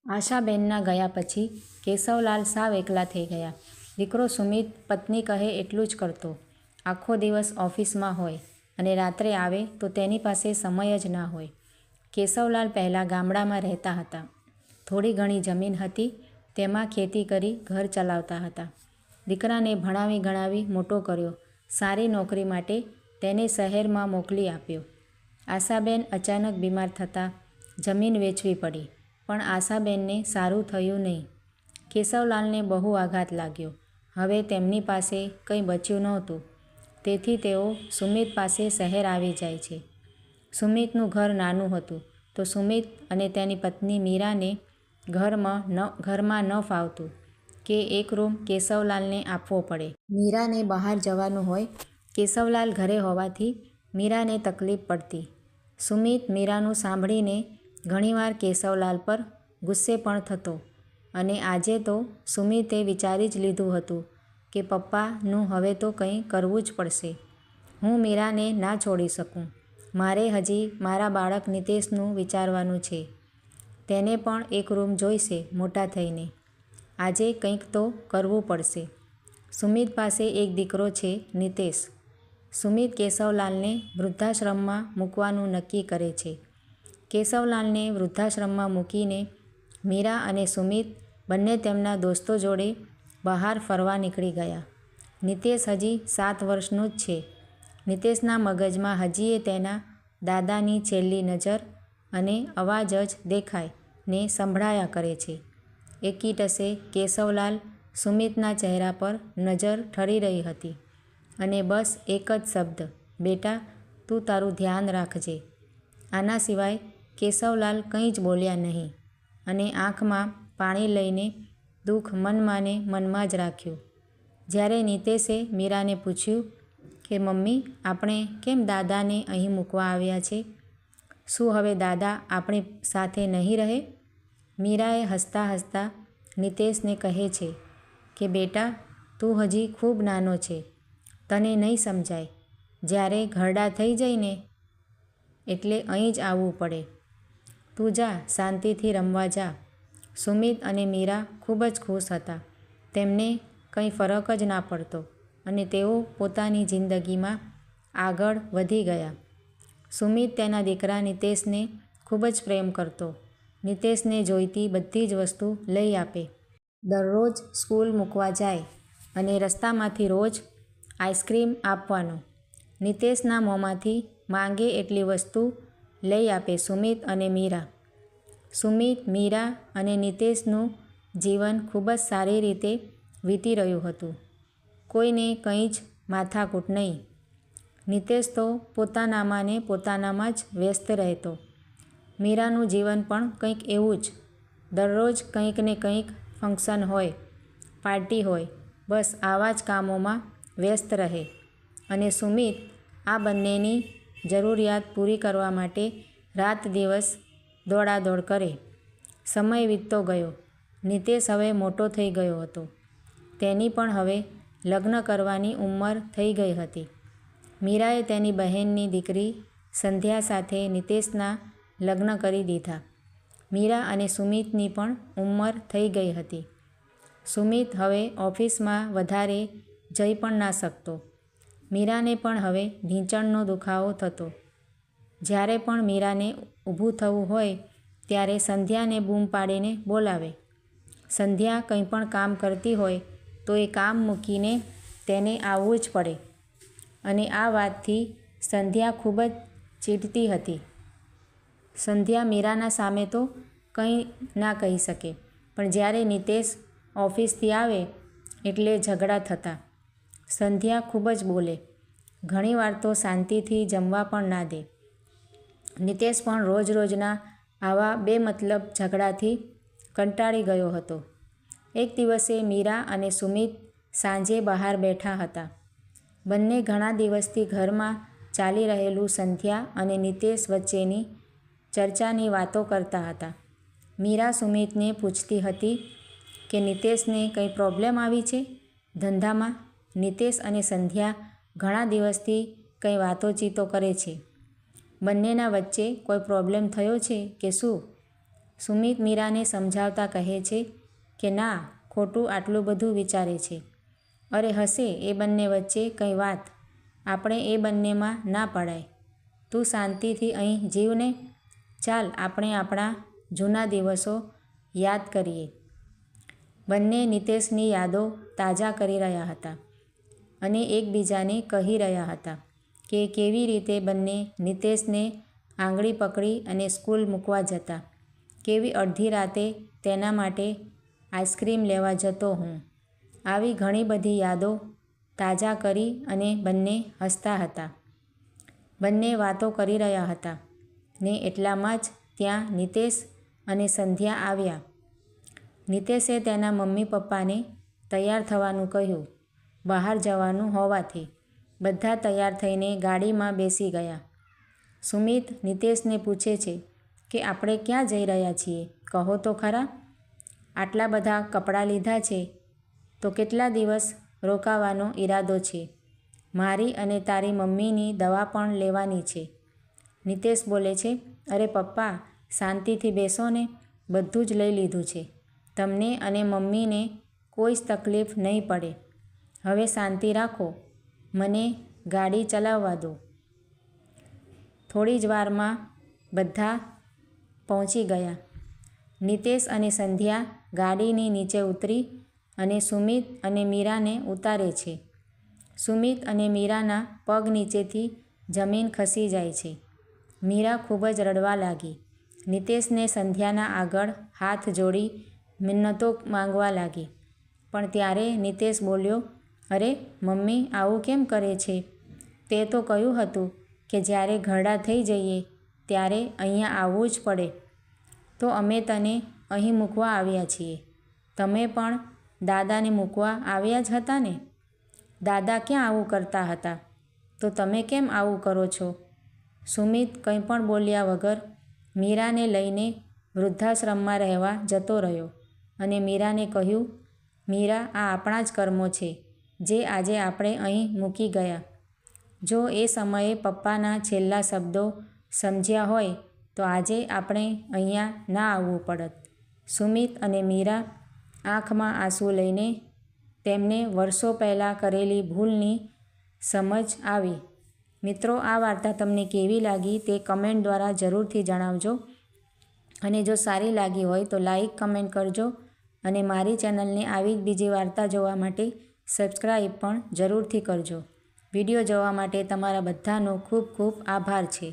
આશાબેનના ગયા પછી કેશવલાલ સાવ એકલા થઈ ગયા. દીકરો સુમિત પત્ની કહે એટલું જ કરતો. આખો દિવસ ઓફિસમાં હોય અને રાત્રે આવે તો તેની પાસે સમય જ ના હોય. કેશવલાલ પહેલાં ગામડામાં રહેતા હતા. થોડી ઘણી જમીન હતી, તેમાં ખેતી કરી ઘર ચલાવતા હતા. દીકરાને ભણાવી ગણાવી મોટો કર્યો. સારી નોકરી માટે તેને શહેરમાં મોકલી આપ્યો. આશાબેન અચાનક બીમાર થતાં જમીન વેચવી પડી, પણ આશાબેનને સારું થયું નહીં. કેશવલાલને બહુ આઘાત લાગ્યો. હવે તેમની પાસે કંઈ બચ્યું નહોતું. તેથી તેઓ સુમિત પાસે શહેર આવી જાય છે. સુમિતનું ઘર નાનું હતું, તો સુમિત અને તેની પત્ની મીરાને ઘરમાં ન ફાવતું કે એક રૂમ કેશવલાલને આપવો પડે. મીરાને બહાર જવાનું હોય, કેશવલાલ ઘરે હોવાથી મીરાને તકલીફ પડતી. સુમિત મીરાનું સાંભળીને ઘણીવાર કેશવલાલ પર ગુસ્સે પણ થતો. અને આજે તો સુમિતે વિચારી જ લીધું હતું કે પપ્પાનું હવે તો કંઈ કરવું જ પડશે. હું મીરાને ના છોડી શકું. મારે હજી મારા બાળક નિતેશનું વિચારવાનું છે. તેને પણ એક રૂમ જોઈશે મોટા થઈને. આજે કંઈક તો કરવું પડશે. સુમિત પાસે એક દીકરો છે, નિતેશ. સુમિત કેશવલાલને વૃદ્ધાશ્રમમાં મૂકવાનું નક્કી કરે છે. કેશવલાલને વૃદ્ધાશ્રમમાં મૂકીને મીરા અને સુમિત બંને તેમના દોસ્તો જોડે બહાર ફરવા નીકળી ગયા. નિતેશ હજી 7 વર્ષનો જ છે. નિતેશના મગજમાં હજીએ તેના દાદાની છેલ્લી નજર અને અવાજ જ દેખાય ને સંભળાયા કરે છે. એકીટસે કેશવલાલ સુમિતના ચહેરા પર નજર ઠરી રહી હતી અને બસ એક જ શબ્દ, બેટા તું તારું ધ્યાન રાખજે. આના સિવાય કેશવલાલ કંઈ જ બોલ્યા નહીં અને આંખમાં પાણી લઈને દુઃખ મનમાં ને મનમાં જ રાખ્યું. જ્યારે નિતેશે મીરાને પૂછ્યું કે મમ્મી, આપણે કેમ દાદાને અહીં મૂકવા આવ્યા છે? શું હવે દાદા આપણી સાથે નહીં રહે? મીરાએ હસતાં હસતાં નિતેશને કહે છે કે બેટા તું હજી ખૂબ નાનો છે, તને નહીં સમજાય. જ્યારે ઘરડા થઈ જઈને એટલે અહીં જ આવવું પડે. તું જા, શાંતિથી રમવા જા. સુમિત અને મીરા ખૂબ જ ખુશ હતા. તેમને કંઈ ફરક જ ના પડતો અને તેઓ પોતાની જિંદગીમાં આગળ વધી ગયા. સુમિત તેના દીકરા નિતેશને ખૂબ જ પ્રેમ કરતો. નિતેશને જોઈતી બધી જ વસ્તુ લઈ આપે. દરરોજ સ્કૂલ મૂકવા જાય અને રસ્તામાંથી રોજ આઈસ્ક્રીમ આપવાનો. નિતેશના મોંમાંથી માંગે એટલી વસ્તુ લઈ આપે સુમિત અને મીરા. સુમિત, મીરા અને નિતેશનું જીવન ખૂબ જ સારી રીતે વીતી રહ્યું હતું. કોઈને કંઈ જ માથાકૂટ નહીં. નિતેશ તો પોતાનામાં ને પોતાનામાં જ વ્યસ્ત રહેતો. મીરાનું જીવન પણ કંઈક એવું જ. દરરોજ કંઈક ને કંઈક ફંક્શન હોય, પાર્ટી હોય, બસ આવા જ કામોમાં વ્યસ્ત રહે. અને સુમિત આ બંનેની જરૂરિયાત પૂરી કરવા માટે રાત દિવસ દોડાદોડ કરે. સમય વીતતો ગયો. નિતેશ હવે મોટો થઈ ગયો હતો. તેની પણ હવે લગ્ન કરવાની ઉંમર થઈ ગઈ હતી. મીરાએ તેની બહેનની દીકરી સંધ્યા સાથે નિતેશના લગ્ન કરી દીધા. મીરા અને સુમિતની પણ ઉંમર થઈ ગઈ હતી. સુમિત હવે ઓફિસમાં વધારે જઈ પણ ના શકતો. મીરાને પણ હવે ઢીંચણનો દુખાવો થતો. જ્યારે પણ મીરાને ઊભું થવું હોય ત્યારે સંધ્યાને બૂમ પાડીને બોલાવે. સંધ્યા કંઈ પણ કામ કરતી હોય તો એ કામ મૂકીને તેને આવવું જ પડે. અને આ વાતથી સંધ્યા ખૂબ જ ચીડતી હતી. સંધ્યા મીરાના સામે તો કંઈ ના કહી શકે, પણ જ્યારે નિતેશ ઓફિસથી આવે એટલે ઝઘડા થતા. સંધ્યા ખૂબ જ બોલે. ઘણીવાર તો શાંતિથી જમવા પણ ના દે. નિતેશ પણ રોજ રોજના આવા બેમતલબ ઝઘડાથી કંટાળી ગયો હતો. એક દિવસે મીરા અને સુમિત સાંજે બહાર બેઠા હતા. બંને ઘણા દિવસથી ઘરમાં ચાલી રહેલું સંધ્યા અને નિતેશ વચ્ચેની ચર્ચાની વાતો કરતા હતા. મીરા સુમિતને પૂછતી હતી કે નિતેશને કંઈ પ્રોબ્લેમ આવી છે ધંધામાં? નિતેશ અને સંધ્યા ઘણા દિવસથી કંઈ વાતોચીતો કરે છે. બંનેના વચ્ચે કોઈ પ્રોબ્લેમ થયો છે કે શું? સુમિત મીરાને સમજાવતા કહે છે કે ના, ખોટું આટલું બધું વિચારે છે. અરે હશે એ બંને વચ્ચે કંઈ વાત, આપણે એ બંનેમાં ના પડાય. તું શાંતિથી અહીં જીવને. ચાલ આપણે આપણા જૂના દિવસો યાદ કરીએ. બંને નિતેશની યાદો તાજા કરી રહ્યા હતા અને એકબીજાને કહી રહ્યા હતા કે કેવી રીતે બંને નિતેશને આંગળી પકડી અને સ્કૂલ મૂકવા જતા, કેવી અડધી રાતે તેના માટે આઈસ્ક્રીમ લેવા જતો હું. આવી ઘણી બધી યાદો તાજા કરી અને બંને હસતા હતા. બંને વાતો કરી રહ્યા હતા ને એટલામાં જ ત્યાં નિતેશ અને સંધ્યા આવ્યા. નિતેશે તેના મમ્મી પપ્પાને તૈયાર થવાનું કહ્યું. બહાર જવાનું હોવાથી બધા તૈયાર થઈને ગાડીમાં બેસી ગયા. સુમિત નિતેશને પૂછે છે કે આપણે ક્યાં જઈ રહ્યા છીએ, કહો તો ખરા. આટલા બધા કપડાં લીધા છે તો કેટલા દિવસ રોકાવાનો ઈરાદો છે? મારી અને તારી મમ્મીની દવા પણ લેવાની છે. નિતેશ બોલે છે, અરે પપ્પા શાંતિથી બેસો ને, બધું જ લઈ લીધું છે. તમને અને મમ્મીને કોઈ જ તકલીફ નહીં પડે. હવે શાંતિ રાખો, મને ગાડી ચલાવવા દો. થોડી જ વારમાં બધા પહોંચી ગયા. નિતેશ અને સંધ્યા ગાડીની નીચે ઉતરી અને સુમિત અને મીરાને ઉતારે છે. સુમિત અને મીરાના પગ નીચેથી જમીન ખસી જાય છે. મીરા ખૂબ જ રડવા લાગી. નિતેશને સંધ્યાના આગળ હાથ જોડી મિન્નતો માંગવા લાગી. પણ ત્યારે નિતેશ બોલ્યો, અરે મમ્મી આવું કેમ કરે છે? તે તો કહ્યું હતું કે જ્યારે ઘરડા થઈ જઈએ ત્યારે અહીંયા આવવું જ પડે. તો અમે તને અહીં મૂકવા આવ્યા છીએ. તમે પણ દાદાને મૂકવા આવ્યા જ હતા ને? દાદા ક્યાં આવું કરતા હતા, તો તમે કેમ આવું કરો છો? સુમિત કંઈ પણ બોલ્યા વગર મીરાને લઈને વૃદ્ધાશ્રમમાં રહેવા જતો રહ્યો અને મીરાને કહ્યું, મીરા આ આપણા જ કર્મો છે જે આજે આપણે અહીં મૂકી ગયા. જો એ સમયે પપ્પાના છેલ્લા શબ્દો સમજ્યા હોય તો આજે આપણે અહીંયા ના આવવું પડત. સુમિત અને મીરા આંખમાં આંસુ લઈને તેમને વર્ષો પહેલાં કરેલી ભૂલની સમજ આવી. મિત્રો, આ વાર્તા તમને કેવી લાગી તે કમેન્ટ દ્વારા જરૂરથી જણાવજો. અને જો સારી લાગી હોય તો લાઈક કમેન્ટ કરજો અને મારી ચેનલને આવી જ બીજી વાર્તા જોવા માટે સબસ્ક્રાઈબ પણ જરૂરથી કરજો. વિડીયો જોવા માટે તમારા બધાનો ખૂબ ખૂબ આભાર છે.